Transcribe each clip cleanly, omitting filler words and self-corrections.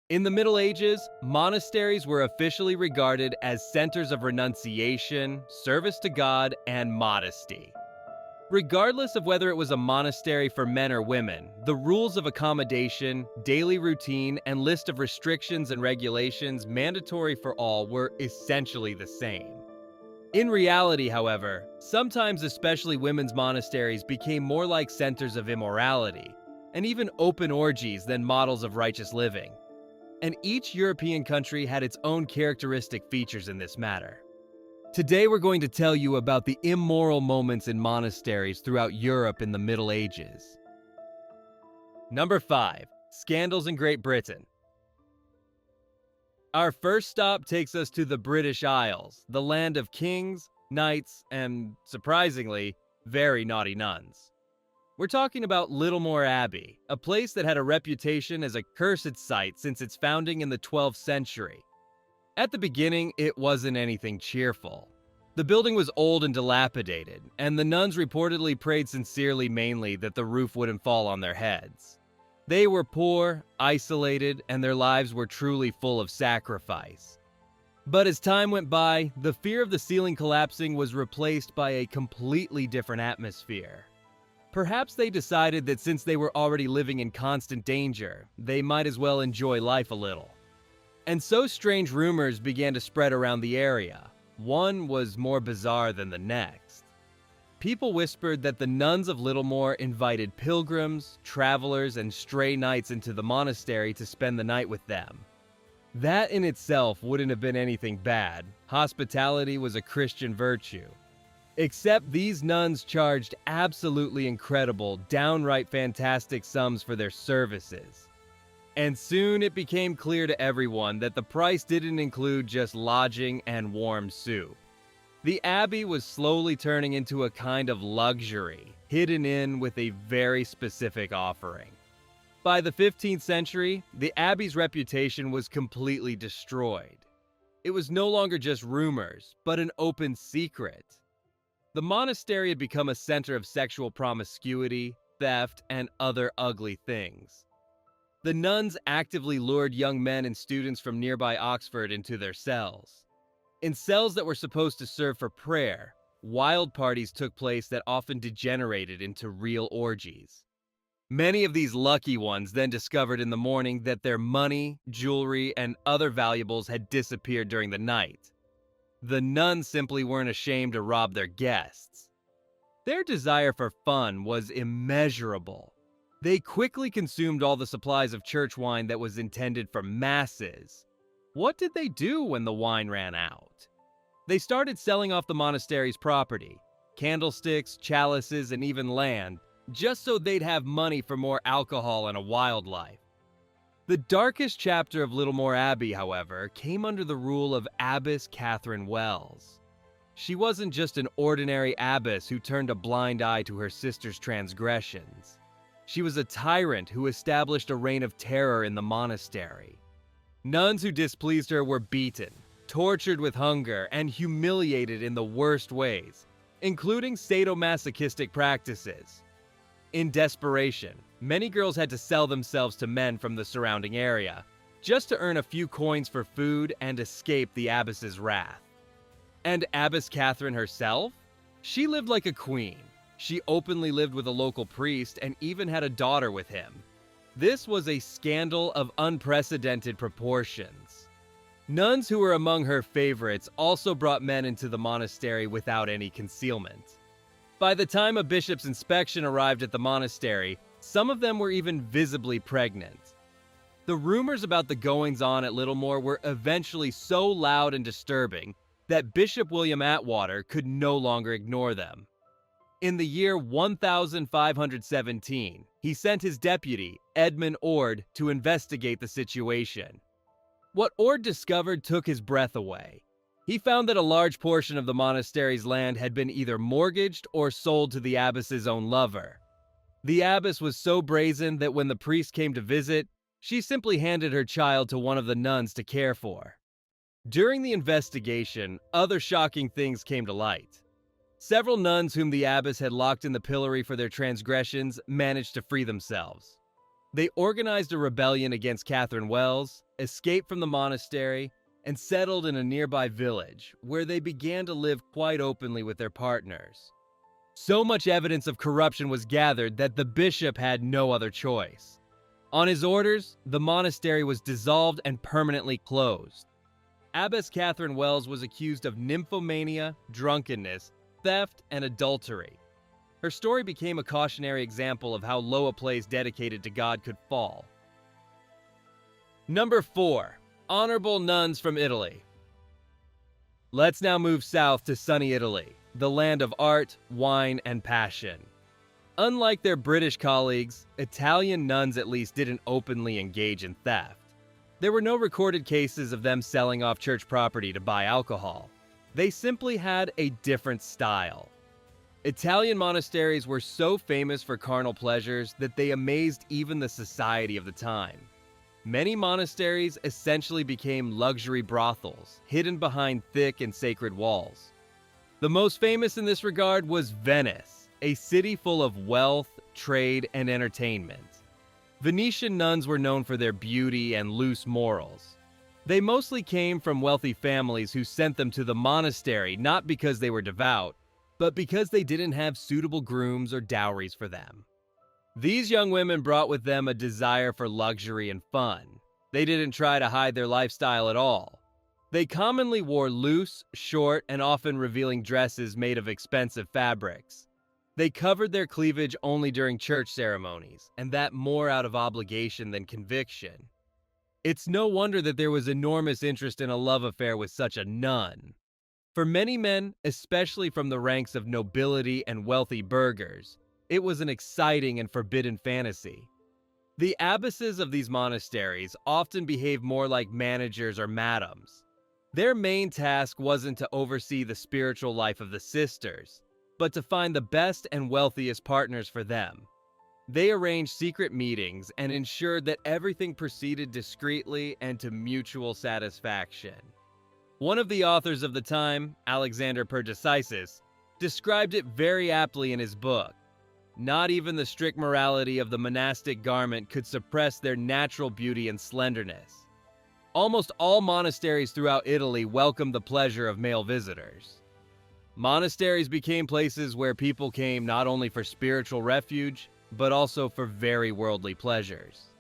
In the Middle Ages, monasteries were officially regarded as centers of renunciation, service to God, and modesty. Regardless of whether it was a monastery for men or women, the rules of accommodation, daily routine, and list of restrictions and regulations mandatory for all were essentially the same. In reality, however, sometimes especially women's monasteries became more like centers of immorality, and even open orgies than models of righteous living. And each European country had its own characteristic features in this matter. Today we're going to tell you about the immoral moments in monasteries throughout Europe in the Middle Ages. Number 5. Scandals in Great Britain. Our first stop takes us to the British Isles, the land of kings, knights, and, surprisingly, very naughty nuns. We're talking about Littlemore Abbey, a place that had a reputation as a cursed site since its founding in the 12th century. At the beginning, it wasn't anything cheerful. The building was old and dilapidated, and the nuns reportedly prayed sincerely mainly that the roof wouldn't fall on their heads. They were poor, isolated, and their lives were truly full of sacrifice. But as time went by, the fear of the ceiling collapsing was replaced by a completely different atmosphere. Perhaps they decided that since they were already living in constant danger, they might as well enjoy life a little. And so strange rumors began to spread around the area. One was more bizarre than the next. People whispered that the nuns of Littlemore invited pilgrims, travelers, and stray knights into the monastery to spend the night with them. That in itself wouldn't have been anything bad. Hospitality was a Christian virtue. Except these nuns charged absolutely incredible, downright fantastic sums for their services. And soon it became clear to everyone that the price didn't include just lodging and warm soup. The abbey was slowly turning into a kind of luxury, hidden in with a very specific offering. By the 15th century, the abbey's reputation was completely destroyed. It was no longer just rumors, but an open secret. The monastery had become a center of sexual promiscuity, theft, and other ugly things. The nuns actively lured young men and students from nearby Oxford into their cells. In cells that were supposed to serve for prayer, wild parties took place that often degenerated into real orgies. Many of these lucky ones then discovered in the morning that their money, jewelry, and other valuables had disappeared during the night. The nuns simply weren't ashamed to rob their guests. Their desire for fun was immeasurable. They quickly consumed all the supplies of church wine that was intended for masses. What did they do when the wine ran out? They started selling off the monastery's property, candlesticks, chalices, and even land, just so they'd have money for more alcohol and a wildlife. The darkest chapter of Littlemore Abbey, however, came under the rule of Abbess Catherine Wells. She wasn't just an ordinary abbess who turned a blind eye to her sister's transgressions. She was a tyrant who established a reign of terror in the monastery. Nuns who displeased her were beaten, tortured with hunger, and humiliated in the worst ways, including sadomasochistic practices. In desperation, many girls had to sell themselves to men from the surrounding area, just to earn a few coins for food and escape the abbess's wrath. And Abbess Catherine herself? She lived like a queen. She openly lived with a local priest and even had a daughter with him. This was a scandal of unprecedented proportions. Nuns who were among her favorites also brought men into the monastery without any concealment. By the time a bishop's inspection arrived at the monastery, some of them were even visibly pregnant. The rumors about the goings-on at Littlemore were eventually so loud and disturbing that Bishop William Atwater could no longer ignore them. In the year 1517, he sent his deputy, Edmund Ord, to investigate the situation. What Ord discovered took his breath away. He found that a large portion of the monastery's land had been either mortgaged or sold to the abbess's own lover. The abbess was so brazen that when the priest came to visit, she simply handed her child to one of the nuns to care for. During the investigation, other shocking things came to light. Several nuns whom the abbess had locked in the pillory for their transgressions managed to free themselves. They organized a rebellion against Catherine Wells, escaped from the monastery, and settled in a nearby village, where they began to live quite openly with their partners. So much evidence of corruption was gathered that the bishop had no other choice. On his orders, the monastery was dissolved and permanently closed. Abbess Catherine Wells was accused of nymphomania, drunkenness, theft, and adultery. Her story became a cautionary example of how low a place dedicated to God could fall. Number 4. Honorable nuns from Italy. Let's now move south to sunny Italy, the land of art, wine, and passion. Unlike their British colleagues, Italian nuns at least didn't openly engage in theft. There were no recorded cases of them selling off church property to buy alcohol. They simply had a different style. Italian monasteries were so famous for carnal pleasures that they amazed even the society of the time. Many monasteries essentially became luxury brothels, hidden behind thick and sacred walls. The most famous in this regard was Venice, a city full of wealth, trade, and entertainment. Venetian nuns were known for their beauty and loose morals. They mostly came from wealthy families who sent them to the monastery not because they were devout, but because they didn't have suitable grooms or dowries for them. These young women brought with them a desire for luxury and fun. They didn't try to hide their lifestyle at all. They commonly wore loose, short, and often revealing dresses made of expensive fabrics. They covered their cleavage only during church ceremonies, and that more out of obligation than conviction. It's no wonder that there was enormous interest in a love affair with such a nun. For many men, especially from the ranks of nobility and wealthy burghers, it was an exciting and forbidden fantasy. The abbesses of these monasteries often behaved more like managers or madams. Their main task wasn't to oversee the spiritual life of the sisters, but to find the best and wealthiest partners for them. They arranged secret meetings and ensured that everything proceeded discreetly and to mutual satisfaction. One of the authors of the time, Alexander Perdicisus, described it very aptly in his book. Not even the strict morality of the monastic garment could suppress their natural beauty and slenderness. Almost all monasteries throughout Italy welcomed the pleasure of male visitors. Monasteries became places where people came not only for spiritual refuge, but also for very worldly pleasures.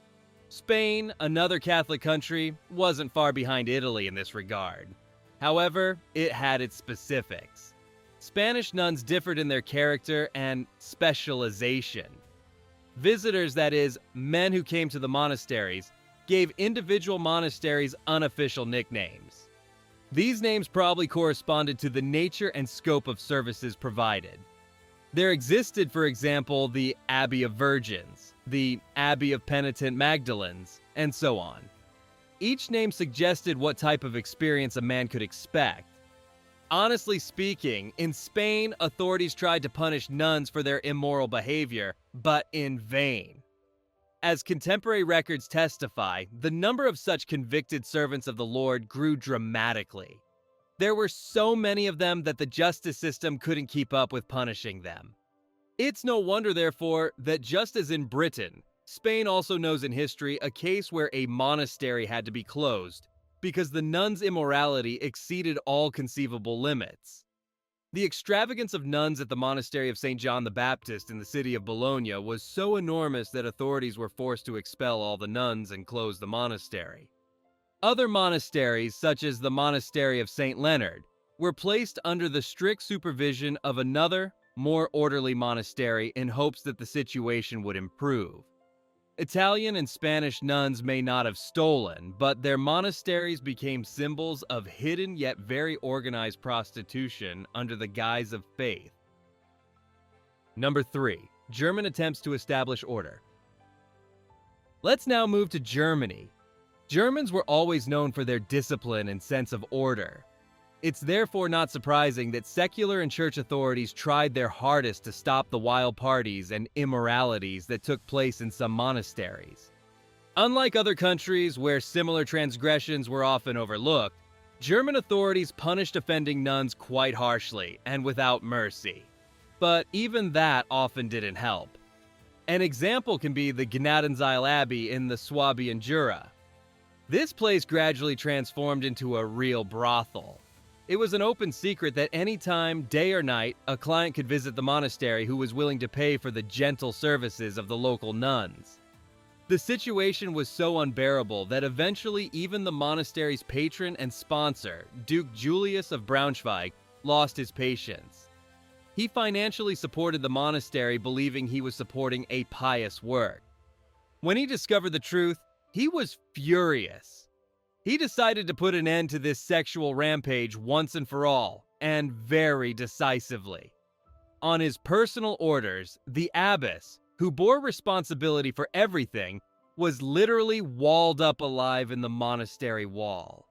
Spain, another Catholic country, wasn't far behind Italy in this regard. However, it had its specifics. Spanish nuns differed in their character and specialization. Visitors, that is, men who came to the monasteries, gave individual monasteries unofficial nicknames. These names probably corresponded to the nature and scope of services provided. There existed, for example, the Abbey of Virgins, the Abbey of Penitent Magdalens, and so on. Each name suggested what type of experience a man could expect. Honestly speaking, in Spain, authorities tried to punish nuns for their immoral behavior, but in vain. As contemporary records testify, the number of such convicted servants of the Lord grew dramatically. There were so many of them that the justice system couldn't keep up with punishing them. It's no wonder, therefore, that just as in Britain, Spain also knows in history a case where a monastery had to be closed because the nuns' immorality exceeded all conceivable limits. The extravagance of nuns at the monastery of St. John the Baptist in the city of Bologna was so enormous that authorities were forced to expel all the nuns and close the monastery. Other monasteries, such as the monastery of St. Leonard, were placed under the strict supervision of another, more orderly monastery in hopes that the situation would improve. Italian and Spanish nuns may not have stolen, but their monasteries became symbols of hidden yet very organized prostitution under the guise of faith. Number 3. German attempts to establish order. Let's now move to Germany. Germans were always known for their discipline and sense of order. It's therefore not surprising that secular and church authorities tried their hardest to stop the wild parties and immoralities that took place in some monasteries. Unlike other countries where similar transgressions were often overlooked, German authorities punished offending nuns quite harshly and without mercy. But even that often didn't help. An example can be the Gnadensheil Abbey in the Swabian Jura. This place gradually transformed into a real brothel. It was an open secret that any time, day or night, a client could visit the monastery who was willing to pay for the gentle services of the local nuns. The situation was so unbearable that eventually even the monastery's patron and sponsor, Duke Julius of Braunschweig, lost his patience. He financially supported the monastery, believing he was supporting a pious work. When he discovered the truth, he was furious. He decided to put an end to this sexual rampage once and for all, and very decisively. On his personal orders, the abbess, who bore responsibility for everything, was literally walled up alive in the monastery wall.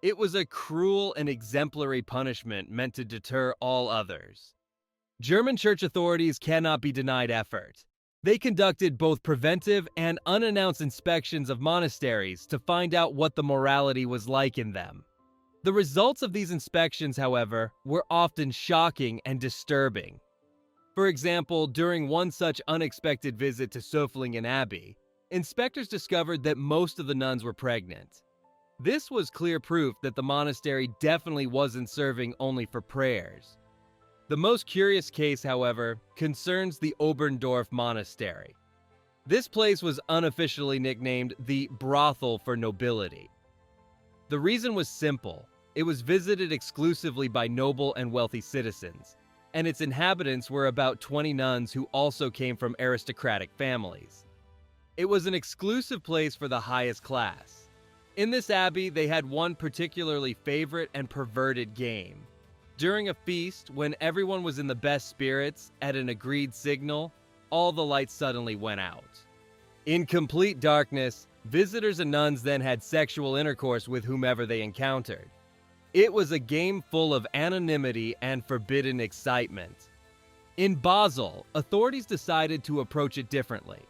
It was a cruel and exemplary punishment meant to deter all others. German church authorities cannot be denied effort. They conducted both preventive and unannounced inspections of monasteries to find out what the morality was like in them. The results of these inspections, however, were often shocking and disturbing. For example, during one such unexpected visit to Söflingen Abbey, inspectors discovered that most of the nuns were pregnant. This was clear proof that the monastery definitely wasn't serving only for prayers. The most curious case, however, concerns the Oberndorf Monastery. This place was unofficially nicknamed the brothel for nobility. The reason was simple. It was visited exclusively by noble and wealthy citizens, and its inhabitants were about 20 nuns who also came from aristocratic families. It was an exclusive place for the highest class. In this abbey, they had one particularly favorite and perverted game. During a feast, when everyone was in the best spirits, at an agreed signal, all the lights suddenly went out. In complete darkness, visitors and nuns then had sexual intercourse with whomever they encountered. It was a game full of anonymity and forbidden excitement. In Basel, authorities decided to approach it differently.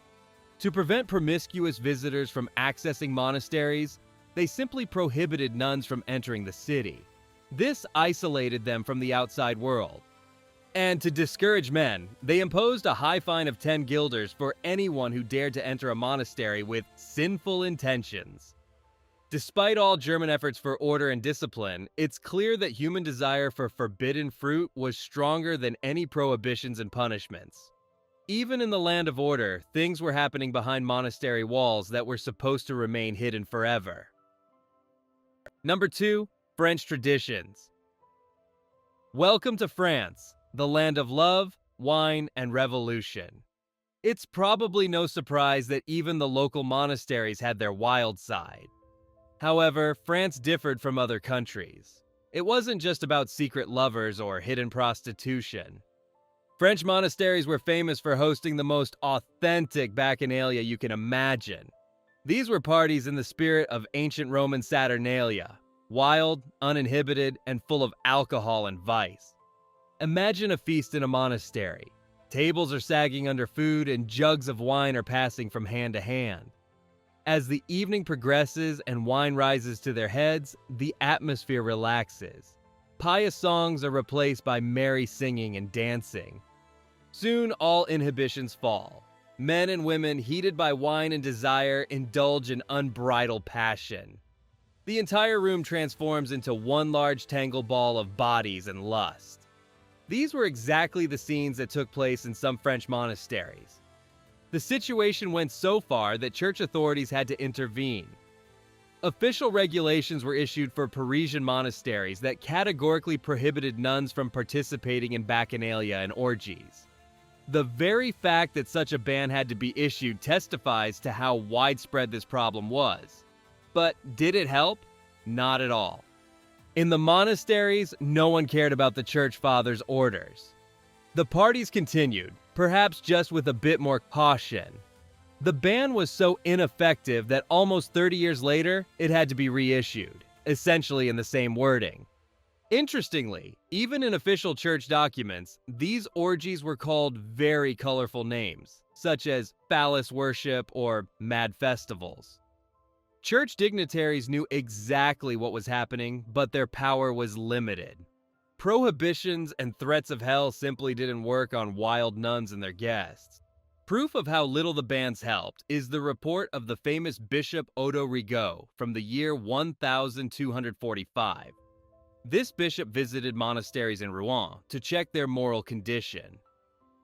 To prevent promiscuous visitors from accessing monasteries, they simply prohibited nuns from entering the city. This isolated them from the outside world. And to discourage men, they imposed a high fine of 10 guilders for anyone who dared to enter a monastery with sinful intentions. Despite all German efforts for order and discipline, it's clear that human desire for forbidden fruit was stronger than any prohibitions and punishments. Even in the land of order, things were happening behind monastery walls that were supposed to remain hidden forever. Number 2. French traditions. Welcome to France, the land of love, wine, and revolution. It's probably no surprise that even the local monasteries had their wild side. However, France differed from other countries. It wasn't just about secret lovers or hidden prostitution. French monasteries were famous for hosting the most authentic bacchanalia you can imagine. These were parties in the spirit of ancient Roman Saturnalia, wild, uninhibited, and full of alcohol and vice. Imagine a feast in a monastery. Tables are sagging under food and jugs of wine are passing from hand to hand. As the evening progresses and wine rises to their heads, the atmosphere relaxes. Pious songs are replaced by merry singing and dancing. Soon all inhibitions fall. Men and women, heated by wine and desire, indulge in unbridled passion. The entire room transforms into one large tangled ball of bodies and lust. These were exactly the scenes that took place in some French monasteries. The situation went so far that church authorities had to intervene. Official regulations were issued for Parisian monasteries that categorically prohibited nuns from participating in bacchanalia and orgies. The very fact that such a ban had to be issued testifies to how widespread this problem was. But did it help? Not at all. In the monasteries, no one cared about the church fathers' orders. The parties continued, perhaps just with a bit more caution. The ban was so ineffective that almost 30 years later, it had to be reissued, essentially in the same wording. Interestingly, even in official church documents, these orgies were called very colorful names, such as phallus worship or mad festivals. Church dignitaries knew exactly what was happening, but their power was limited. Prohibitions and threats of hell simply didn't work on wild nuns and their guests. Proof of how little the bans helped is the report of the famous Bishop Odo Rigaud from the year 1245. This bishop visited monasteries in Rouen to check their moral condition.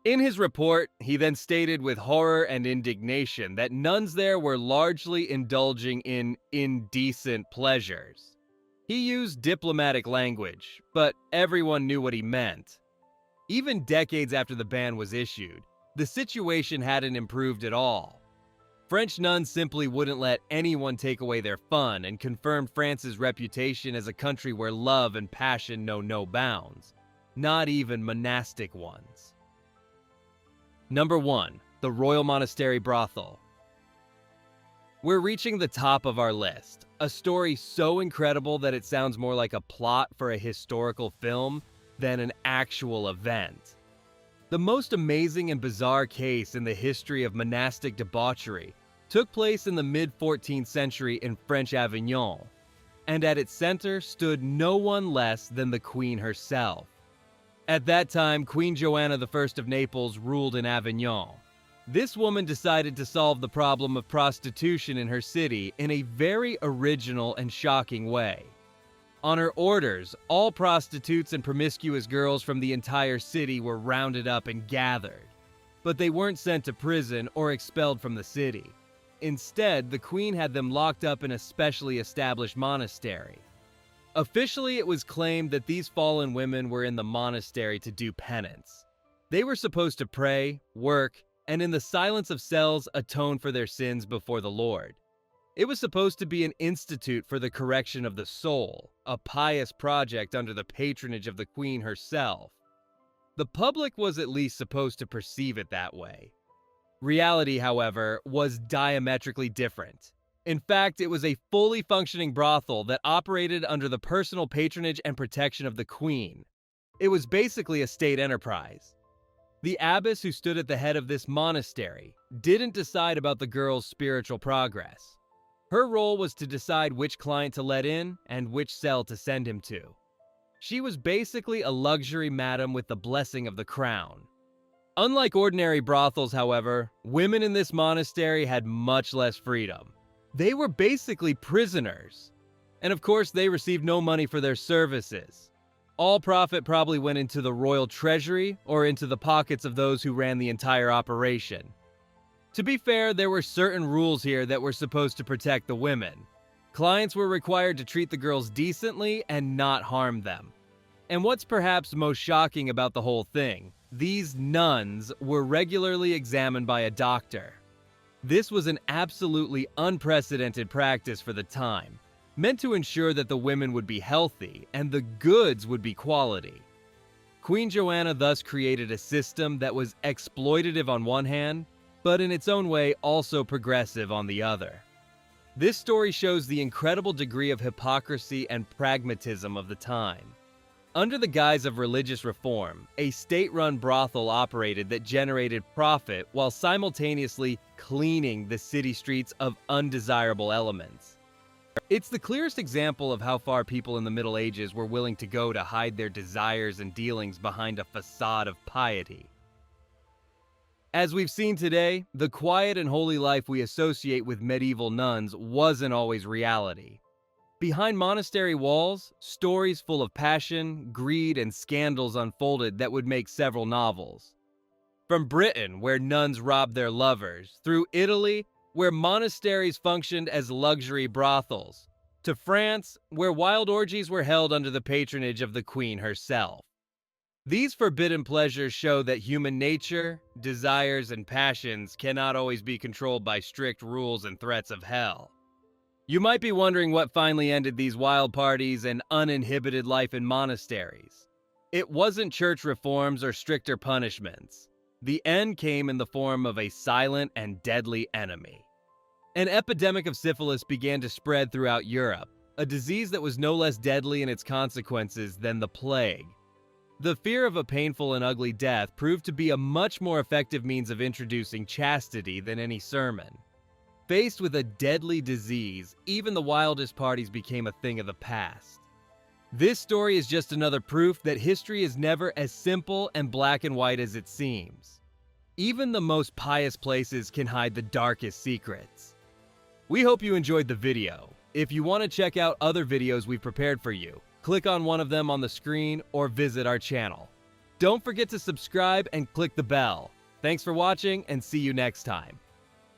In his report, he then stated with horror and indignation that nuns there were largely indulging in indecent pleasures. He used diplomatic language, but everyone knew what he meant. Even decades after the ban was issued, the situation hadn't improved at all. French nuns simply wouldn't let anyone take away their fun and confirmed France's reputation as a country where love and passion know no bounds, not even monastic ones. Number 1. The Royal Monastery Brothel. We're reaching the top of our list, a story so incredible that it sounds more like a plot for a historical film than an actual event. The most amazing and bizarre case in the history of monastic debauchery took place in the mid-14th century in French Avignon, and at its center stood no one less than the Queen herself. At that time, Queen Joanna I of Naples ruled in Avignon. This woman decided to solve the problem of prostitution in her city in a very original and shocking way. On her orders, all prostitutes and promiscuous girls from the entire city were rounded up and gathered. But they weren't sent to prison or expelled from the city. Instead, the queen had them locked up in a specially established monastery. Officially, it was claimed that these fallen women were in the monastery to do penance. They were supposed to pray, work, and in the silence of cells atone for their sins before the Lord. It was supposed to be an institute for the correction of the soul, a pious project under the patronage of the queen herself. The public was at least supposed to perceive it that way. Reality, however, was diametrically different. In fact, it was a fully functioning brothel that operated under the personal patronage and protection of the queen. It was basically a state enterprise. The abbess who stood at the head of this monastery didn't decide about the girl's spiritual progress. Her role was to decide which client to let in and which cell to send him to. She was basically a luxury madam with the blessing of the crown. Unlike ordinary brothels, however, women in this monastery had much less freedom. They were basically prisoners. And of course, they received no money for their services. All profit probably went into the royal treasury or into the pockets of those who ran the entire operation. To be fair, there were certain rules here that were supposed to protect the women. Clients were required to treat the girls decently and not harm them. And what's perhaps most shocking about the whole thing, these nuns were regularly examined by a doctor. This was an absolutely unprecedented practice for the time, meant to ensure that the women would be healthy and the goods would be quality. Queen Joanna thus created a system that was exploitative on one hand, but in its own way also progressive on the other. This story shows the incredible degree of hypocrisy and pragmatism of the time. Under the guise of religious reform, a state-run brothel operated that generated profit while simultaneously cleaning the city streets of undesirable elements. It's the clearest example of how far people in the Middle Ages were willing to go to hide their desires and dealings behind a facade of piety. As we've seen today, the quiet and holy life we associate with medieval nuns wasn't always reality. Behind monastery walls, stories full of passion, greed, and scandals unfolded that would make several novels. From Britain, where nuns robbed their lovers, through Italy, where monasteries functioned as luxury brothels, to France, where wild orgies were held under the patronage of the queen herself. These forbidden pleasures show that human nature, desires, and passions cannot always be controlled by strict rules and threats of hell. You might be wondering what finally ended these wild parties and uninhibited life in monasteries. It wasn't church reforms or stricter punishments. The end came in the form of a silent and deadly enemy. An epidemic of syphilis began to spread throughout Europe, a disease that was no less deadly in its consequences than the plague. The fear of a painful and ugly death proved to be a much more effective means of introducing chastity than any sermon. Faced with a deadly disease, even the wildest parties became a thing of the past. This story is just another proof that history is never as simple and black and white as it seems. Even the most pious places can hide the darkest secrets. We hope you enjoyed the video. If you want to check out other videos we've prepared for you, click on one of them on the screen or visit our channel. Don't forget to subscribe and click the bell. Thanks for watching and see you next time.